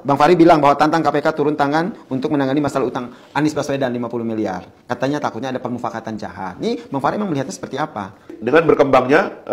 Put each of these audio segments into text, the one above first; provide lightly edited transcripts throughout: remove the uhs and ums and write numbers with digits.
Bang Fahri bilang bahwa tantang KPK turun tangan untuk menangani masalah utang Anies Baswedan 50 miliar. Katanya takutnya ada permufakatan jahat. Nih, Bang Fahri emang melihatnya seperti apa? Dengan berkembangnya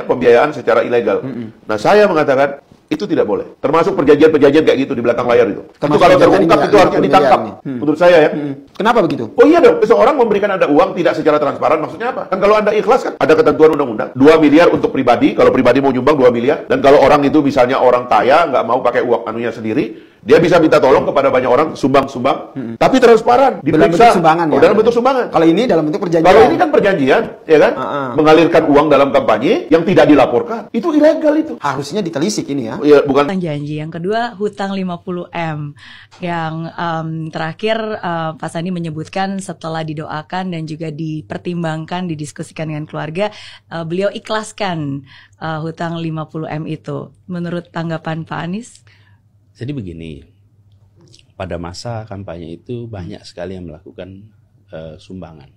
pembiayaan secara ilegal. Nah, saya mengatakan itu tidak boleh. Termasuk perjanjian-perjanjian kayak gitu di belakang layar itu. Itu kalau terungkap itu harus ditangkap. Menurut saya ya. Kenapa begitu? Oh iya dong, seseorang memberikan Anda uang tidak secara transparan, maksudnya apa? Kan kalau Anda ikhlas kan ada ketentuan undang-undang. 2 miliar untuk pribadi, kalau pribadi mau nyumbang 2 miliar. Dan kalau orang itu misalnya orang kaya, nggak mau pakai uang anunya sendiri, dia bisa minta tolong kepada banyak orang, sumbang-sumbang. Tapi transparan, diperiksa. Dalam bentuk sumbangan ya? Dalam bentuk sumbangan. Kalau ini dalam bentuk perjanjian. Kalau ini kan perjanjian, ya kan? Mengalirkan uang dalam kampanye yang tidak dilaporkan. Itu ilegal itu. Harusnya ditelisik ini ya. Iya, bukan. Janji. Yang kedua, hutang 50M. Yang terakhir, Pak Sandi menyebutkan setelah didoakan dan juga dipertimbangkan, didiskusikan dengan keluarga, beliau ikhlaskan hutang 50M itu. Menurut tanggapan Pak Anies? Jadi begini, pada masa kampanye itu banyak sekali yang melakukan sumbangan.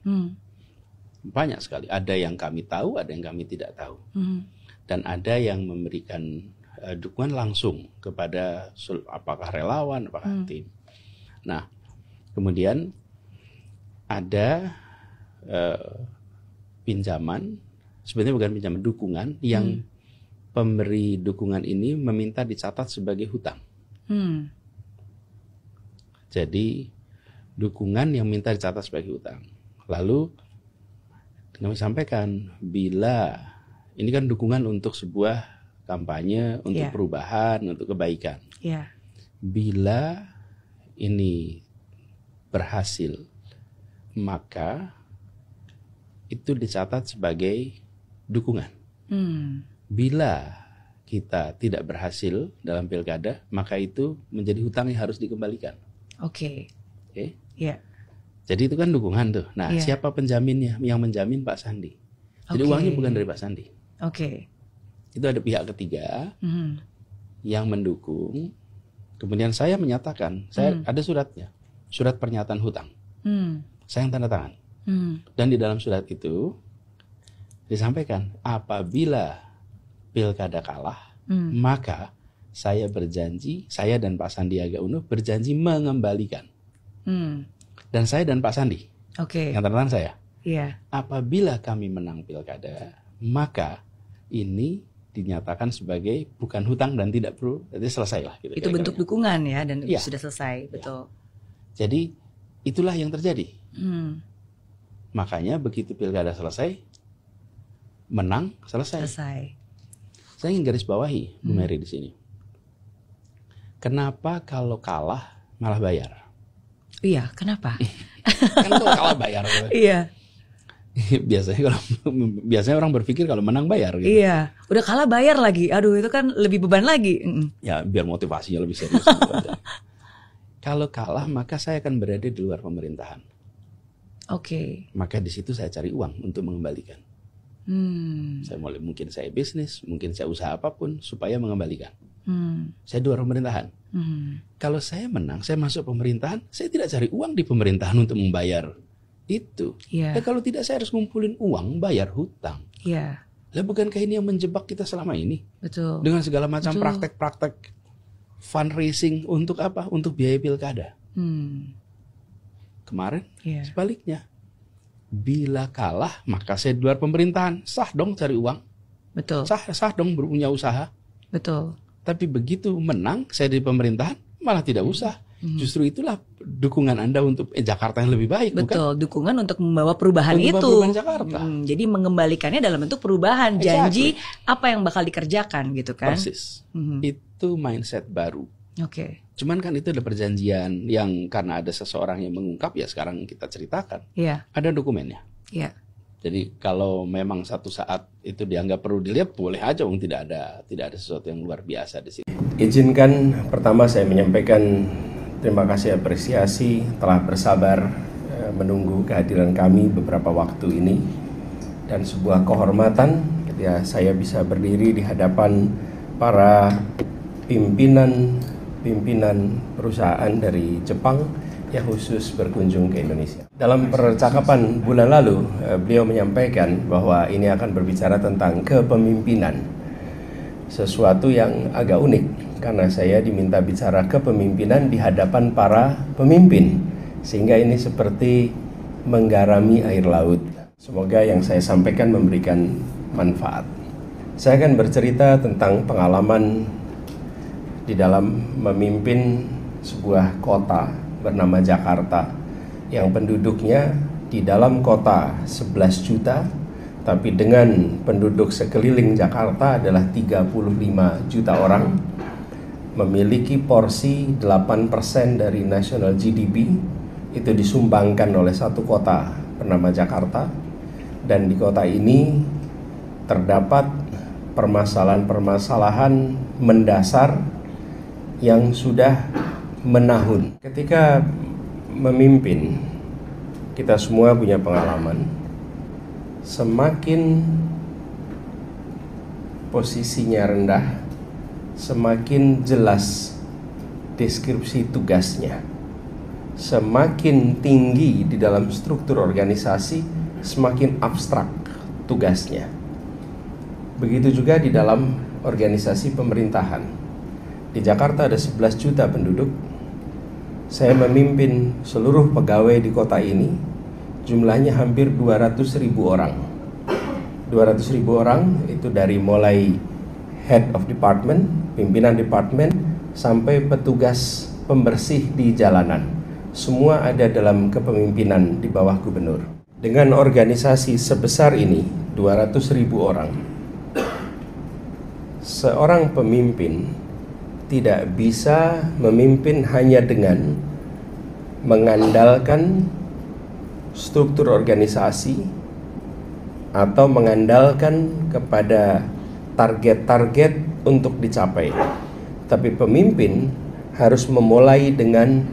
Banyak sekali. Ada yang kami tahu, ada yang kami tidak tahu. Dan ada yang memberikan dukungan langsung kepada apakah relawan, apakah tim. Nah, kemudian ada pinjaman, sebenarnya bukan pinjaman, dukungan yang pemberi dukungan ini meminta dicatat sebagai hutang. Jadi dukungan yang minta dicatat sebagai hutang. Lalu kami sampaikan, bila ini kan dukungan untuk sebuah kampanye, untuk perubahan, untuk kebaikan. Bila ini berhasil, maka itu dicatat sebagai dukungan. Bila kita tidak berhasil dalam pilkada, maka itu menjadi hutang yang harus dikembalikan. Oke. Jadi itu kan dukungan tuh. Nah, siapa penjaminnya? Yang menjamin Pak Sandi. Jadi uangnya bukan dari Pak Sandi. Itu ada pihak ketiga yang mendukung. Kemudian saya menyatakan, saya ada suratnya, surat pernyataan hutang. Saya yang tanda tangan. Dan di dalam surat itu disampaikan, apabila pilkada kalah, maka saya berjanji, saya dan Pak Sandiaga Uno berjanji mengembalikan. Dan saya dan Pak Sandi, yang tanda tangan saya, apabila kami menang pilkada, maka ini dinyatakan sebagai bukan hutang dan tidak perlu, jadi selesai lah. Gitu, itu bentuk dukungan ya, dan sudah selesai, betul. Jadi itulah yang terjadi. Makanya begitu pilkada selesai, menang, selesai. Saya ingin garis bawahi, Bu Mary di sini. Kenapa kalau kalah malah bayar? Iya, kenapa? Kan kalau kalah bayar. Iya. Biasanya orang berpikir kalau menang bayar. Gitu. Iya, udah kalah bayar lagi. Aduh, itu kan lebih beban lagi. Ya, biar motivasinya lebih serius. Kalau kalah, maka saya akan berada di luar pemerintahan. Maka di situ saya cari uang untuk mengembalikan. Mungkin saya bisnis, mungkin saya usaha apapun supaya mengembalikan. Saya di luar pemerintahan. Kalau saya menang, saya masuk pemerintahan, saya tidak cari uang di pemerintahan untuk membayar itu. Kalau tidak, saya harus ngumpulin uang bayar hutang. Lah, bukankah ini yang menjebak kita selama ini? Betul. Dengan segala macam praktek-praktek fundraising untuk apa? Untuk biaya pilkada. Kemarin sebaliknya. Bila kalah, maka saya di luar pemerintahan. Sah dong cari uang. Betul. Sah dong punya usaha. Betul. Tapi begitu menang, saya di pemerintahan, malah tidak usah. Justru itulah dukungan Anda untuk Jakarta yang lebih baik. Betul, bukan? Dukungan untuk membawa perubahan itu. Perubahan Jakarta. Jadi mengembalikannya dalam bentuk perubahan. Janji apa yang bakal dikerjakan gitu kan. Persis. Itu mindset baru. Cuman kan itu ada perjanjian yang karena ada seseorang yang mengungkap, ya sekarang kita ceritakan. Ada dokumennya. Jadi kalau memang satu saat itu dianggap perlu dilihat, boleh aja, tidak ada sesuatu yang luar biasa di sini. Izinkan pertama saya menyampaikan terima kasih, apresiasi telah bersabar menunggu kehadiran kami beberapa waktu ini, dan sebuah kehormatan ketika saya bisa berdiri di hadapan para pimpinan perusahaan dari Jepang yang khusus berkunjung ke Indonesia. Dalam percakapan bulan lalu, beliau menyampaikan bahwa ini akan berbicara tentang kepemimpinan. sesuatu yang agak unik karena saya diminta bicara kepemimpinan di hadapan para pemimpin, sehingga ini seperti menggarami air laut. Semoga yang saya sampaikan memberikan manfaat. Saya akan bercerita tentang pengalaman di dalam memimpin sebuah kota bernama Jakarta yang penduduknya di dalam kota 11 juta, tapi dengan penduduk sekeliling Jakarta adalah 35 juta orang, memiliki porsi 8% dari national GDP, itu disumbangkan oleh satu kota bernama Jakarta, dan di kota ini terdapat permasalahan-permasalahan mendasar yang sudah menahun. Ketika memimpin, kita semua punya pengalaman. Semakin posisinya rendah, semakin jelas deskripsi tugasnya. Semakin tinggi di dalam struktur organisasi, semakin abstrak tugasnya. Begitu juga di dalam organisasi pemerintahan. Di Jakarta ada 11 juta penduduk. Saya memimpin seluruh pegawai di kota ini, jumlahnya hampir 200.000 orang. 200.000 orang itu dari mulai head of department, pimpinan departemen, sampai petugas pembersih di jalanan. Semua ada dalam kepemimpinan di bawah gubernur. Dengan organisasi sebesar ini, 200.000 orang, seorang pemimpin tidak bisa memimpin hanya dengan mengandalkan struktur organisasi atau mengandalkan kepada target-target untuk dicapai. Tapi pemimpin harus memulai dengan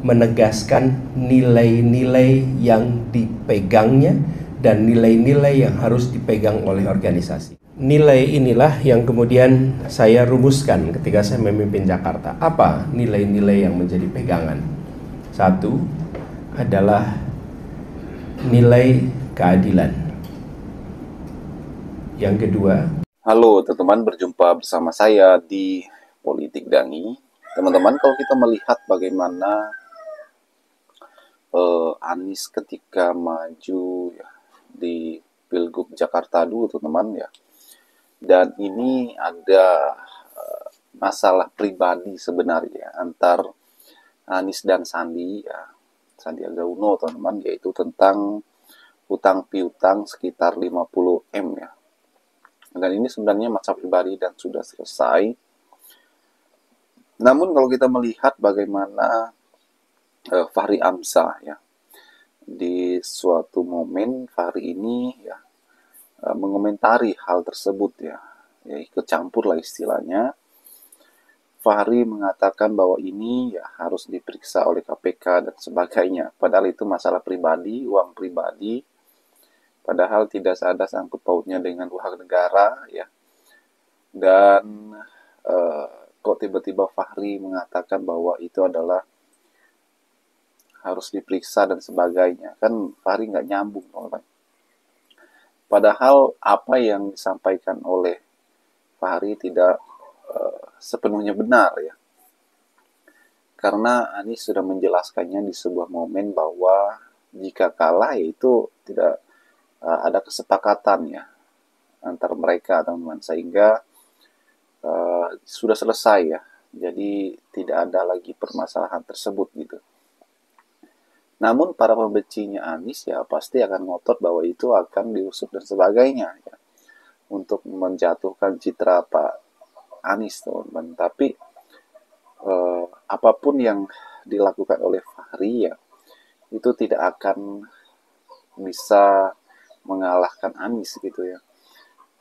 menegaskan nilai-nilai yang dipegangnya dan nilai-nilai yang harus dipegang oleh organisasi. Nilai inilah yang kemudian saya rumuskan ketika saya memimpin Jakarta. Apa nilai-nilai yang menjadi pegangan? Satu adalah nilai keadilan. Yang kedua, halo teman-teman, berjumpa bersama saya di Politik Dangi. Teman-teman, kalau kita melihat bagaimana Anies ketika maju ya, di Pilgub Jakarta dulu, teman-teman ya. Dan ini ada masalah pribadi sebenarnya antar Anies dan Sandi ya, Sandiaga Uno, teman-teman, yaitu tentang hutang piutang sekitar 50M ya. Dan ini sebenarnya masalah pribadi dan sudah selesai. Namun kalau kita melihat bagaimana Fahri Hamzah ya, di suatu momen Fahri ini ya mengomentari hal tersebut ya ikut campur lah istilahnya. Fahri mengatakan bahwa ini ya harus diperiksa oleh KPK dan sebagainya. Padahal itu masalah pribadi, uang pribadi. Padahal tidak ada sangkut pautnya dengan uang negara ya. Dan kok tiba-tiba Fahri mengatakan bahwa itu adalah harus diperiksa dan sebagainya. Kan Fahri nggak nyambung, teman-teman. Padahal apa yang disampaikan oleh Fahri tidak sepenuhnya benar ya. Karena Anies sudah menjelaskannya di sebuah momen bahwa jika kalah yaitu tidak ada kesepakatan ya antar mereka, teman-teman, sehingga sudah selesai ya. Jadi tidak ada lagi permasalahan tersebut gitu. Namun para pembencinya Anies ya pasti akan ngotot bahwa itu akan diusut dan sebagainya ya, untuk menjatuhkan citra Pak Anies, teman-teman. Tapi apapun yang dilakukan oleh Fahri ya itu tidak akan bisa mengalahkan Anies gitu ya.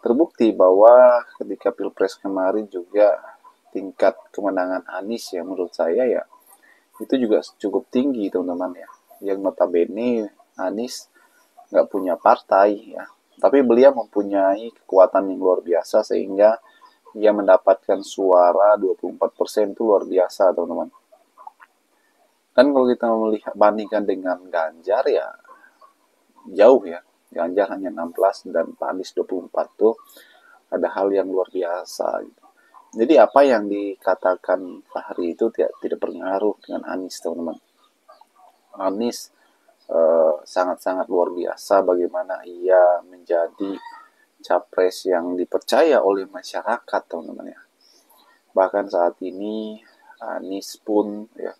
Terbukti bahwa ketika Pilpres kemarin juga tingkat kemenangan Anies ya menurut saya ya itu juga cukup tinggi, teman-teman ya. Yang notabene Anies nggak punya partai ya, tapi beliau mempunyai kekuatan yang luar biasa sehingga ia mendapatkan suara 24% itu luar biasa, teman-teman. Kan kalau kita melihat bandingkan dengan Ganjar ya jauh ya. Ganjar hanya 16 dan Pak Anies 24 tuh ada hal yang luar biasa gitu. Jadi apa yang dikatakan Fahri itu tidak berpengaruh dengan Anies, teman-teman. Anies sangat-sangat luar biasa bagaimana ia menjadi capres yang dipercaya oleh masyarakat, teman-teman ya. Bahkan saat ini Anies pun ya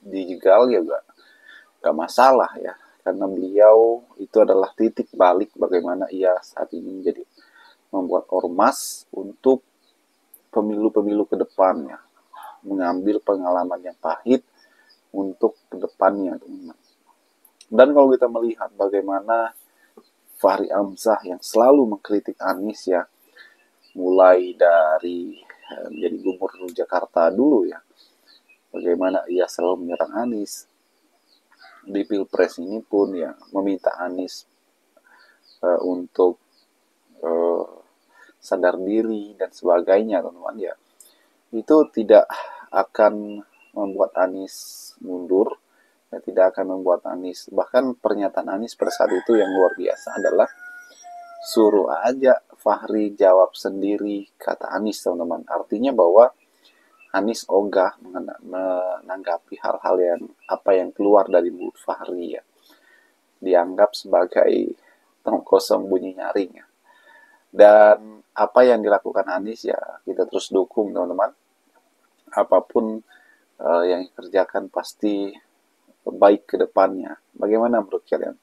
dijegal ya gak masalah ya, karena beliau itu adalah titik balik bagaimana ia saat ini menjadi membuat ormas untuk pemilu-pemilu ke depannya, mengambil pengalaman yang pahit untuk ke depannya, teman-teman. Dan kalau kita melihat bagaimana Fahri Hamzah yang selalu mengkritik Anies ya, mulai dari menjadi gubernur Jakarta dulu ya, bagaimana ia selalu menyerang Anies. Di Pilpres ini pun ya meminta Anies untuk sadar diri dan sebagainya, teman-teman ya. Itu tidak akan membuat Anies mundur, ya, tidak akan membuat Anies, bahkan pernyataan Anies pada saat itu yang luar biasa adalah suruh aja Fahri jawab sendiri, kata Anies, teman-teman. Artinya bahwa Anies ogah menanggapi hal-hal yang keluar dari mulut Fahri ya, dianggap sebagai tong kosong bunyi nyaring ya. Dan apa yang dilakukan Anies ya kita terus dukung, teman-teman. Apapun yang dikerjakan pasti baik ke depannya. Bagaimana menurut kalian?